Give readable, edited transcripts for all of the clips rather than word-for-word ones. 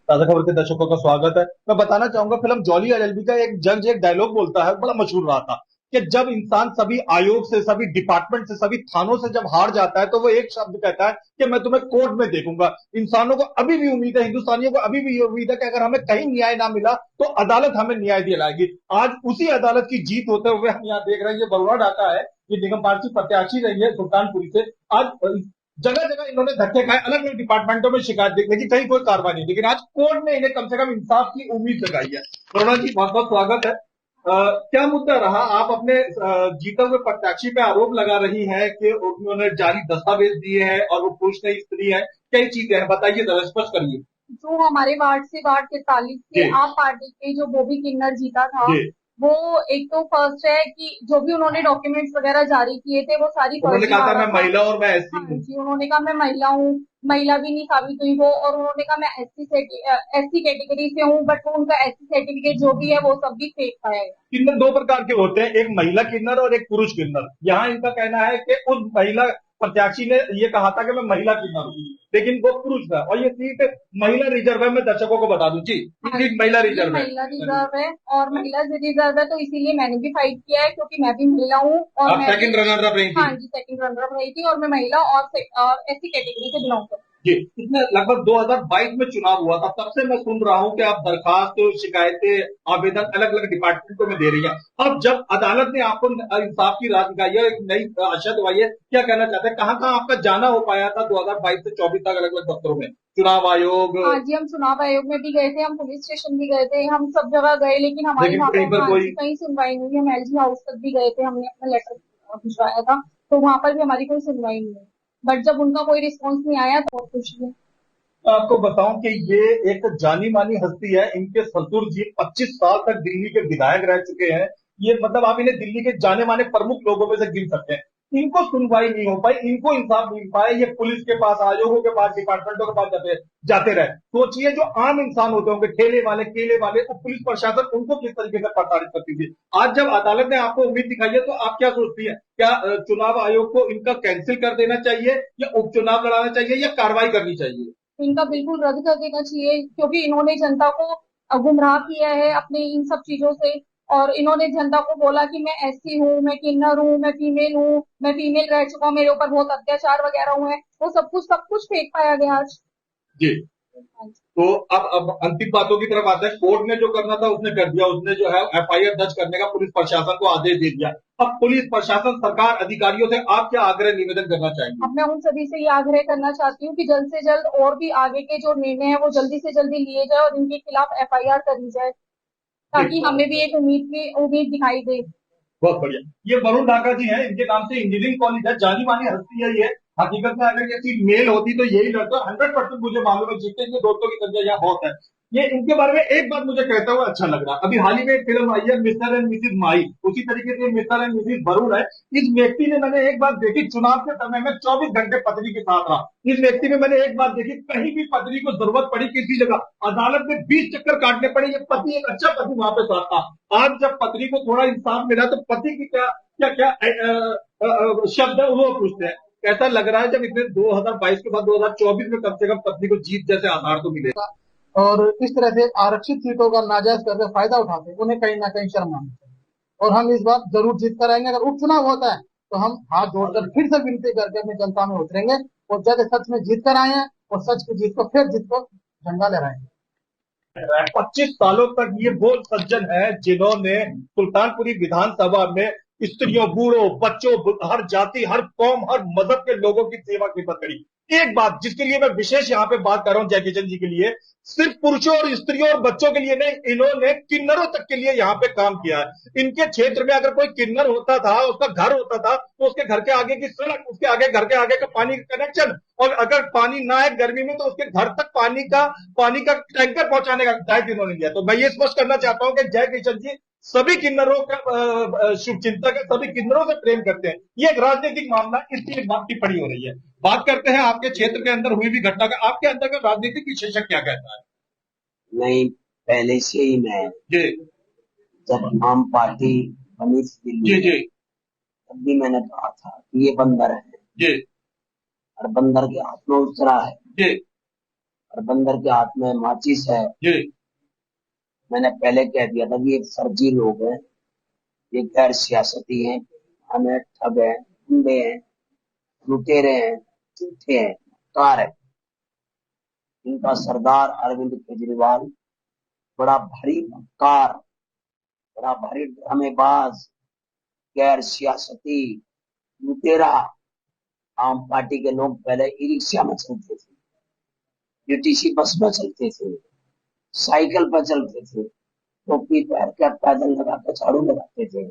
ताजा खबर के दर्शकों का स्वागत है। मैं बताना चाहूंगा फिल्म जॉली एलएलबी का एक जज एक डायलॉग बोलता है, बड़ा मशहूर रहा था कि जब इंसान सभी आयोग से, सभी डिपार्टमेंट से, सभी थानों से जब हार जाता है तो वो एक शब्द कहता है कि मैं तुम्हें कोर्ट में देखूंगा। इंसानों को अभी भी उम्मीद है, हिंदुस्तानियों को अभी भी ये उम्मीद है कि अगर हमें कहीं न्याय ना मिला तो अदालत हमें न्याय दिलाएगी। आज उसी अदालत की जीत होते हुए हम यहाँ देख रहे हैं, ये बरुआ डाका है, ये निगम पार्टी प्रत्याशी रही है सुल्तानपुरी से। आज जगह जगह इन्होंने धक्के खाए, अलग अलग डिपार्टमेंटों में शिकायत दी, लेकिन कहीं कोई कार्रवाई नहीं। लेकिन आज कोर्ट ने इन्हें कम से कम इंसाफ की उम्मीद जगाई है। करुणा जी, बहुत बहुत स्वागत है। क्या मुद्दा रहा? आप अपने जीते हुए प्रत्याशी पे आरोप लगा रही हैं कि उन्होंने जाली दस्तावेज दिए हैं और वो पुरुष नहीं स्त्री है, कई चीजें हैं, बताइए जरा, स्पष्ट करिए। जो हमारे वार्ड से वार्ड 43 से जी आप पार्टी के जो बॉबी किन्नर जीता था, जी। वो एक तो फर्स्ट है कि जो भी उन्होंने डॉक्यूमेंट्स वगैरह जारी किए थे वो सारी उन्होंने फर्जी कहा आ था रहा मैं था। महिला और मैं एससी हाँ हूँ। जी, उन्होंने कहा मैं महिला हूँ, महिला भी नहीं साबित हुई वो, और उन्होंने कहा मैं एससी कैटेगरी से हूँ, बट वो उनका एससी सर्टिफिकेट जो भी है वो सब भी फेक पाया गया। किन्नर दो प्रकार के होते हैं, एक महिला किन्नर और एक पुरुष किन्नर। यहाँ इनका कहना है कि उस महिला प्रत्याशी ने ये कहा था कि मैं महिला किन्नर हूँ, लेकिन वो पुरुष था। और ये सीट महिला रिजर्व है, मैं दर्शकों को बता दूं जी, ये हाँ सीट जी, महिला ये रिजर्व है। महिला रिजर्व है, और महिला रिजर्व है तो इसीलिए मैंने भी फाइट किया है, क्योंकि मैं भी महिला हूँ और आप मैं भी। सेकंड रनर अप रही थी। हाँ जी, सेकंड रनर अप रही थी, और मैं महिला और एससी कैटेगरी से बिलोंग करती जी, इसमें लगभग 2022 में चुनाव हुआ था, तब से मैं सुन रहा हूं कि आप दरखास्त, शिकायतें, आवेदन अलग अलग डिपार्टमेंटों में दे रही हैं। अब जब अदालत ने आपको इंसाफ की राह दिखाई है, एक नई आशा दवाई है, क्या कहना चाहते हैं? कहाँ कहाँ आपका जाना हो पाया था 2022 से 24 तक अलग अलग दफ्तरों में, चुनाव आयोग? हूँ। हाँ जी, हम चुनाव आयोग में भी गए थे, हम पुलिस स्टेशन भी गए थे, हम सब जगह गए, लेकिन हमारी लेकिन वहाँ कहीं पर पर हाँ जी कोई? कहीं सुनवाई नहीं हुई। हम एलजी हाउस तक भी गए थे, हमने अपना लेटर भिजवाया था, तो वहां पर भी हमारी कोई सुनवाई नहीं हुई। बट जब उनका कोई रिस्पॉन्स नहीं आया तो बहुत खुशी है। आपको बताऊं कि ये एक जानी मानी हस्ती है। इनके ससुर जी 25 साल तक दिल्ली के विधायक रह चुके हैं। ये मतलब आप इन्हें दिल्ली के जाने माने प्रमुख लोगों में से गिन सकते हैं। इनको सुनवाई नहीं हो पाई, इनको इंसाफ नहीं मिल पाया, ये पुलिस के पास, आयोगों के पास, डिपार्टमेंटों के पास जाते जाते रहे। सोचिए, जो आम इंसान होते होंगे, ठेले वाले, केले वाले, तो पुलिस प्रशासन उनको किस तरीके से प्रताड़ित करती थी। आज जब अदालत ने आपको उम्मीद दिखाई है, तो आप क्या सोचती है? क्या चुनाव आयोग को इनका कैंसिल कर देना चाहिए, या उपचुनाव लड़ाना चाहिए, या कार्रवाई करनी चाहिए? इनका बिल्कुल रद्द कर देना चाहिए, क्योंकि इन्होंने जनता को गुमराह किया है अपने इन सब चीजों से। और इन्होंने जनता को बोला कि मैं एससी हूँ, मैं किन्नर हूँ, मैं फीमेल हूँ, मैं फीमेल रह चुका हूँ, मेरे ऊपर बहुत अत्याचार वगैरह हुए हैं, वो सब कुछ फेक पाया गया आज। जी। तो अब अंतिम बातों की तरफ आते हैं। कोर्ट ने जो करना था उसने कर दिया, उसने जो है एफआईआर दर्ज करने का पुलिस प्रशासन को आदेश दे दिया। अब पुलिस प्रशासन, सरकार, अधिकारियों से आप क्या आग्रह निवेदन करना चाहेंगे? अब मैं उन सभी से ये आग्रह करना चाहती हूँ कि जल्द से जल्द और भी आगे के जो निर्णय है वो जल्दी से जल्दी लिए जाए, और इनके खिलाफ एफआईआर करी जाए, ताकि हमें भी एक उम्मीद दिखाई दे। बहुत बढ़िया। ये वरुण ढाका जी हैं, इनके नाम से इंजीनियरिंग कॉलेज है, जानी मानी हस्ती है ये। हकीकत में अगर ये चीज मेल होती तो यही लड़का 100% मुझे मालूम है, जितने इनके दोस्तों की संख्या यहाँ बहुत है। ये इनके बारे में एक बात मुझे कहता हुआ अच्छा लग रहा। अभी हाल ही में एक फिल्म आई है, मिस्टर एंड मिसिज माई, उसी तरीके से मिस्टर एंड मिसिज वरुण है। इस व्यक्ति ने, मैंने एक बात देखी, चुनाव के समय में 24 घंटे पत्नी के साथ रहा। इस व्यक्ति में मैंने एक बात देखी, कहीं भी पत्नी को जरूरत पड़ी किसी जगह, अदालत में 20 चक्कर काटने पड़े, ये पति, एक अच्छा पति वहां पे साथ था। आज जब पत्नी को थोड़ा इंसाफ मिला तो पति की क्या क्या क्या शब्द है वो पूछते हैं। ऐसा लग रहा है जब इतने 2022 के बाद 2024 में कम से कम पत्नी को जीत जैसे आधार तो मिले। और इस तरह से आरक्षित सीटों का नाजायज करके फायदा उठाते हैं, उन्हें कहीं ना कहीं शर्म आनी चाहिए। और हम इस बार जरूर जीत कर आएंगे। अगर उपचुनाव होता है तो हम हाथ जोड़कर फिर से विनती करके अपनी जनता में उतरेंगे, और जब सच में जीत कर आए हैं और सच की जीत को फिर जीत को झंडा लहराएंगे। 25 सालों तक ये वो सज्जन है जिन्होंने सुल्तानपुरी विधानसभा में स्त्रियों, बूढ़ों, बच्चों, हर जाति, हर कौम, हर मजहब के लोगों की सेवा खिदमत करी। एक बात जिसके लिए मैं विशेष यहाँ पे बात कर रहा हूँ जय किशन जी के लिए, सिर्फ पुरुषों और स्त्रियों और बच्चों के लिए नहीं, इन्होंने किन्नरों तक के लिए यहाँ पे काम किया है। इनके क्षेत्र में अगर कोई किन्नर होता था, उसका घर होता था, तो उसके घर के आगे की सड़क, उसके आगे, घर के आगे का पानी का कनेक्शन, और अगर पानी ना है गर्मी में तो उसके घर तक पानी का टैंकर पहुंचाने का दायित्व इन्होंने लिया। तो मैं ये स्पष्ट करना चाहता हूं कि जय किशन जी सभी किन्नरों का शुभ चिंतक है, सभी किन्नरों से प्रेम करते हैं। ये एक राजनीतिक मामला, इसकी एक बात टिप्पणी हो रही है। बात करते हैं आपके क्षेत्र के अंदर हुई भी घटना का। आपके अंदर का राजनीतिक विशेषज्ञ क्या कहता है? नहीं, पहले से ही मैं, जी जब आम पार्टी बनी थी जी दिल्ली जी में, तब भी मैंने कहा था कि ये बंदर है जी और बंदर के हाथ में उतरा है। जी। और बंदर के हाथ में माचिस है। जी मैंने पहले कह दिया था कि ये फर्जी लोग हैं, ये गैर सियासती हैं, हमें ठग हैं, गुंडे हैं, लुटेरे हैं, झूठे हैं, कार है। इनका सरदार अरविंद केजरीवाल बड़ा भारी मक्कार, बड़ा भारी ड्रामेबाज, गैर सियासती, लुटेरा। आम पार्टी के लोग पहले ई रिक्शा में चलते थे, यूटीसी बस में चलते थे, साइकिल पर चलते थे, टोपी पहन कर पैदल लगा कर झाड़ू लगाते थे,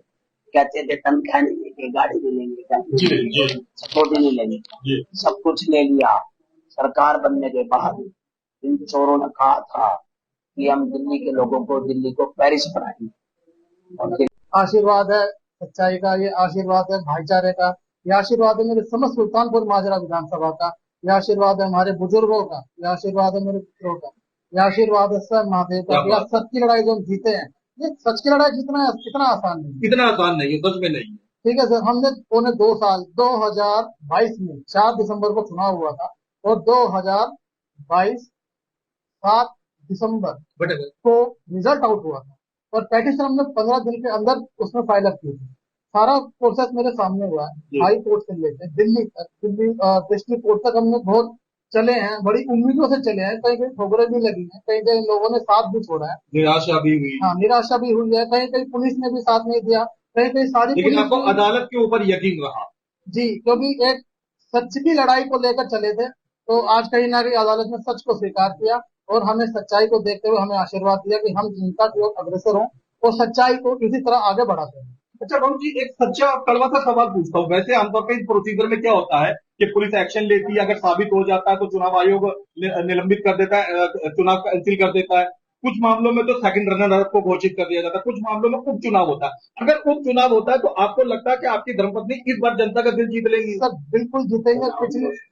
कहते थे तनख्वाह नहीं लेंगे, गाड़ी नहीं लेंगे, जी जी सपोर्ट नहीं लेंगे। जी सब कुछ ले लिया। सरकार बनने के बाद इन चोरों ने कहा था कि हम दिल्ली के लोगों को, दिल्ली को पेरिस बनाएंगे। और आशीर्वाद है सच्चाई का, ये आशीर्वाद है भाईचारे का, ये आशीर्वाद है मेरे समस्त सुल्तानपुर माजरा विधानसभा का, ये आशीर्वाद है हमारे बुजुर्गों का, ये आशीर्वाद है मेरे मित्रों का, ये आशीर्वाद है सर महादेव का। क्या यह सच की लड़ाई जो हम जीते हैं, ये सच की लड़ाई जीतना कितना आसान नहीं है। इतना आसान नहीं है, सच में नहीं है। ठीक है सर, हमने पौने 2 साल 2022 में 4 दिसंबर को चुनाव हुआ था और 2022 7 दिसंबर बट को रिजल्ट आउट हुआ था और पेटिशन हमने 15 दिन के अंदर उसमें फाइल अप की थी। सारा प्रोसेस मेरे सामने हुआ है, जी। हाई कोर्ट से लेकर दिल्ली तक, दिल्ली डिस्ट्रिक्ट कोर्ट तक हमने बहुत चले हैं, बड़ी उम्मीदों से चले हैं, कहीं कहीं ठोकरें भी लगी हैं, कहीं कहीं लोगों ने साथ भी छोड़ा है, निराशा भी हुई, हाँ निराशा भी हुई है, कहीं कहीं पुलिस ने भी साथ नहीं दिया, कहीं कहीं सारी लेकिन पुलिस आपको भी- अदालत के ऊपर यकीन रहा। जी, क्योंकि एक सच की लड़ाई को लेकर चले थे, तो आज कहीं ना कहीं अदालत ने सच को स्वीकार किया और हमें सच्चाई को देखते हुए हमें आशीर्वाद दिया कि हम जनता की ओर अग्रसर हों और सच्चाई को इसी तरह आगे बढ़ाते हैं। अच्छा राहुल जी, एक सच्चा कड़वा सा सवाल पूछता हूँ। वैसे आमतौर पर इस प्रोसीजर में क्या होता है कि पुलिस एक्शन लेती है, अगर साबित हो जाता है तो चुनाव आयोग निलंबित कर देता है, चुनाव कैंसिल कर देता है। कुछ मामलों में तो सेकंड रनर अप को घोषित कर दिया जाता है, कुछ मामलों में उपचुनाव होता है। अगर उपचुनाव होता है तो आपको लगता है कि आपकी धर्मपत्नी इस बार जनता का दिल जीत लेंगी? सर बिल्कुल जीतेंगे।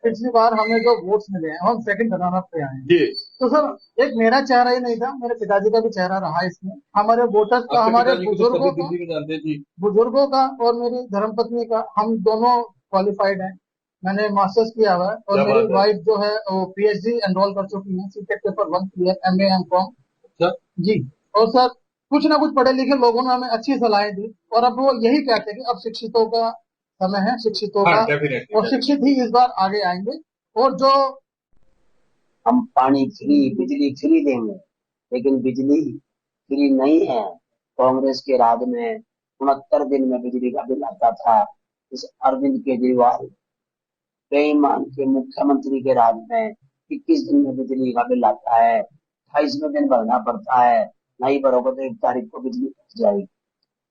पिछली बार हमें जो वोट्स मिले हैं हम सेकंड रनर अप पे आए हैं, जी। तो सर एक मेरा चेहरा ही नहीं था, मेरे पिताजी का भी चेहरा रहा इसमें, हमारे वोटर्स का, आपके हमारे पिताजी को तो बुजुर्गों सभी का, दिल्ली में जानते हैं जी। बुजुर्गों का और मेरी धर्मपत्नी का, हम दोनों क्वालिफाइड हैं। मैंने मास्टर्स किया हुआ है और क्या मेरी बात है। वाइफ जो है वो पीएचडी एनरोल कर चुकी है, CTET paper 1 clear, MA MCom अच्छा, जी। और सर कुछ ना कुछ पढ़े लिखे लोगों ने हमें अच्छी सलाहें दी और अब वो यही कहते हैं कि अब शिक्षितों का समय है, शिक्षितों हाँ का, डेफिनेटली। और शिक्षित ही इस बार आगे आएंगे। और जो हम पानी फ्री, बिजली फ्री देंगे, लेकिन बिजली फ्री नहीं है। कांग्रेस के राज में 69 दिन में बिजली का बिल आता था। इस अरविंद केजरीवाल बेईमान के मुख्यमंत्री के राज में 21 दिन में बिजली का बिल आता है, 28वें दिन भरना पड़ता है। नहीं भरोगे तो 1 तारीख को बिजली कट जाएगी।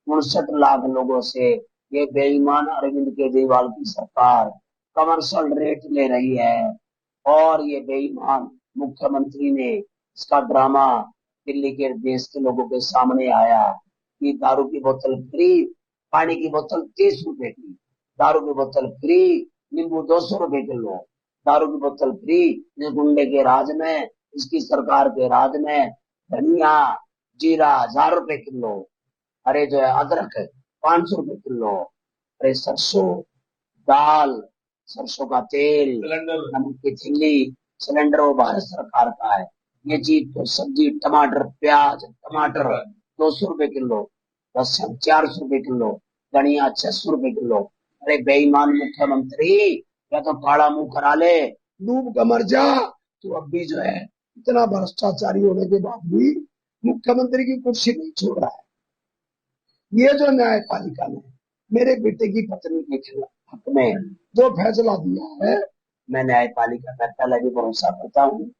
59 लाख लोगों से ये बेईमान अरविंद केजरीवाल की सरकार कमर्शियल रेट ले रही है और ये बेईमान मुख्यमंत्री ने इसका ड्रामा दिल्ली के देश के लोगों के सामने आया कि दारू की बोतल फ्री, पानी की बोतल 30 रुपए की, दारू की बोतल फ्री, नींबू 200 रुपए किलो, दारू की बोतल फ्री। इस गुंडे के राज में, इसकी सरकार के राज में धनिया जीरा 1000 रुपए किलो, अरे जो है अदरक 500 रुपए किलो, अरे सरसों दाल, सरसों का तेल, सिलेंडर, नमक की थिल्ली, सिलेंडर वो भारत सरकार का है। ये चीज तो सब्जी, टमाटर, प्याज, टमाटर 200 रुपए किलो, लहसुन 400 रुपए किलो, धनिया 600 रुपए किलो। अरे बेईमान मुख्यमंत्री, या तो काला मुंह करा ले, डूब कर मर जा। तो अब भी जो है इतना भ्रष्टाचारी होने के बाद भी मुख्यमंत्री की कुर्सी नहीं छोड़ रहा है। ये जो न्यायपालिका ने मेरे बेटे की पत्नी के खिलाफ हक में जो फैसला दिया है, मैं न्यायपालिका का पहले भी भरोसा करता हूँ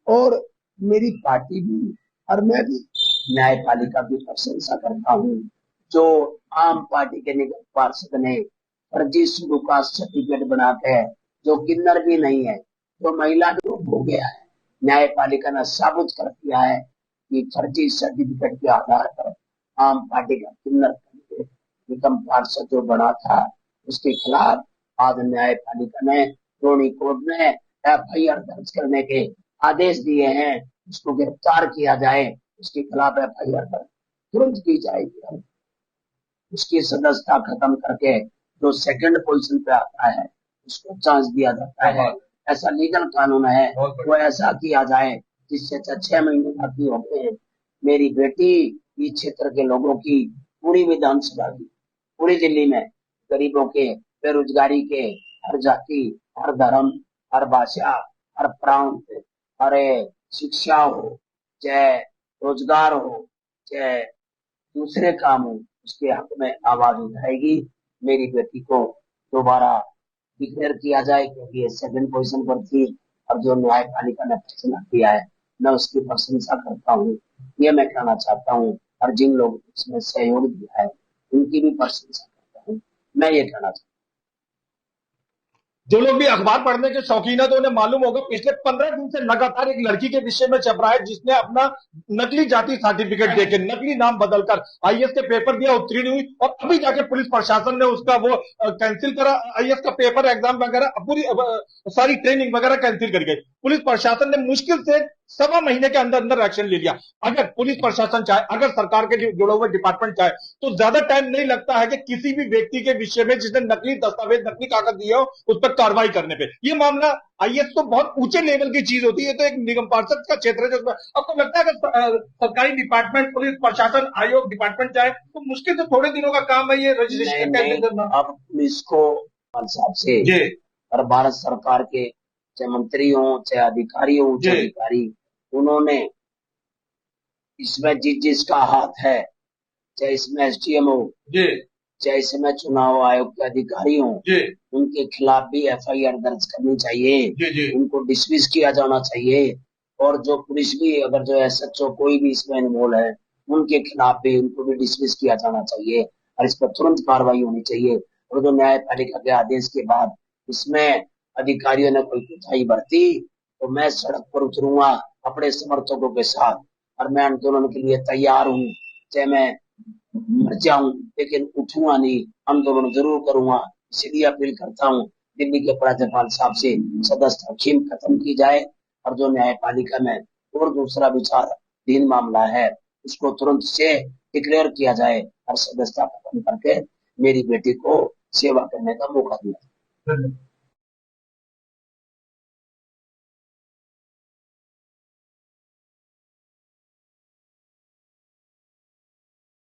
और मेरी पार्टी भी और मैं भी न्यायपालिका की प्रशंसा करता हूँ। जो आम पार्टी के निगम पार्षद ने फर्जी शुरू का सर्टिफिकेट बनाते हैं, जो किन्नर भी नहीं है, जो महिला लोग हो गया है, न्यायपालिका ने साबित कर दिया है कि फर्जी सर्टिफिकेट के आधार पर आम पार्टी का किन्नर निगम पार्षद जो बना था, उसके खिलाफ आज न्यायपालिका ने रोनी कोर्ट में एफआईआर दर्ज करने के आदेश दिए हैं। उसको गिरफ्तार किया जाए, उसके खिलाफ एफआईआर दर्ज तुरंत की जाएगी। उसकी सदस्यता खत्म करके जो सेकंड पोजीशन पे आता है उसको चांस दिया जाता है। ऐसा लीगल कानून है, बहुत बढ़िया। वो ऐसा किया जाए जिससे 6 महीने बाकी होते हैं। मेरी बेटी इस क्षेत्र के लोगों की पूरी विधानसभा की पूरी दिल्ली में गरीबों के, बेरोजगारी के, हर जाति, हर धर्म, हर भाषा, हर प्रांत, हर शिक्षा हो, चाहे रोजगार हो, चाहे दूसरे काम हो, उसके हक में आवाज उठाएगी। मेरी बेटी को दोबारा डिक्लेयर किया जाए, क्योंकि ये सेकंड पोजीशन पर थी और जो न्यायपालिका ने फैसला किया है मैं उसकी प्रशंसा करता हूँ। ये मैं कहना चाहता हूँ, और जिन लोगों ने इसमें सहयोग दिया है उनकी भी प्रशंसा करता हूँ। मैं ये कहना चाहता हूँ। जो लोग भी अखबार पढ़ने के शौकीन है तो उन्हें मालूम होगा पिछले 15 दिन से लगातार एक लड़की के विषय में चल रहा है जिसने अपना नकली जाति सर्टिफिकेट देके नकली नाम बदलकर आईएएस के पेपर दिया, उत्तीर्ण हुई और अभी जाके पुलिस प्रशासन ने उसका वो कैंसिल करा। आईएएस का पेपर एग्जाम वगैरह पूरी सारी ट्रेनिंग वगैरह कैंसिल कर गई। पुलिस प्रशासन ने मुश्किल से 1.25 महीने के अंदर अंदर एक्शन ले लिया। अगर पुलिस प्रशासन चाहे, अगर सरकार के जुड़े हुए डिपार्टमेंट चाहे तो ज्यादा टाइम नहीं लगता है कि किसी भी व्यक्ति के विषय में जिसने नकली दस्तावेज, नकली कागज दिए हो उस पर कार्रवाई करने पे। ये मामला आईएएस तो बहुत ऊंचे लेवल की चीज होती है, तो एक निगम पार्षद का क्षेत्र है जिसमें आपको लगता है कि सरकारी डिपार्टमेंट, पुलिस प्रशासन, आयोग, डिपार्टमेंट चाहे तो मुश्किल से थोड़े दिनों का काम है ये रजिस्ट्रेशन कैसे करना। अब पुलिस को साहब से और भारत सरकार के चाहे मंत्री हो, चाहे अधिकारी हो, उच्च अधिकारी, उन्होंने इसमें जिसका हाथ है, चाहे इसमें एसडीएम हो, चाहे इसमें चुनाव आयोग के अधिकारी हो, उनके खिलाफ भी एफआईआर दर्ज करनी चाहिए। उनको डिसमिस किया जाना चाहिए। और जो पुलिस भी, अगर जो एसएचओ कोई भी इसमें इन्वॉल्व है, उनके खिलाफ भी, उनको भी डिसमिस किया जाना चाहिए और इस पर तुरंत कार्रवाई होनी चाहिए। और जो न्यायपालिका के आदेश के बाद इसमें अधिकारियों ने कोई कोताही बरती तो मैं सड़क पर उतरूंगा अपने समर्थकों के साथ और मैं आंदोलन के लिए तैयार हूँ। चाहे मैं मर जाऊं लेकिन उठूंगा नहीं, आंदोलन जरूर करूंगा। इसलिए अपील करता हूँ दिल्ली के राज्यपाल साहब से सदस्यता खीम खत्म की जाए और जो न्यायपालिका में और दूसरा विचाराधीन मामला है उसको तुरंत से डिक्लेयर किया जाए और सदस्यता खत्म करके मेरी बेटी को सेवा करने का मौका दिया।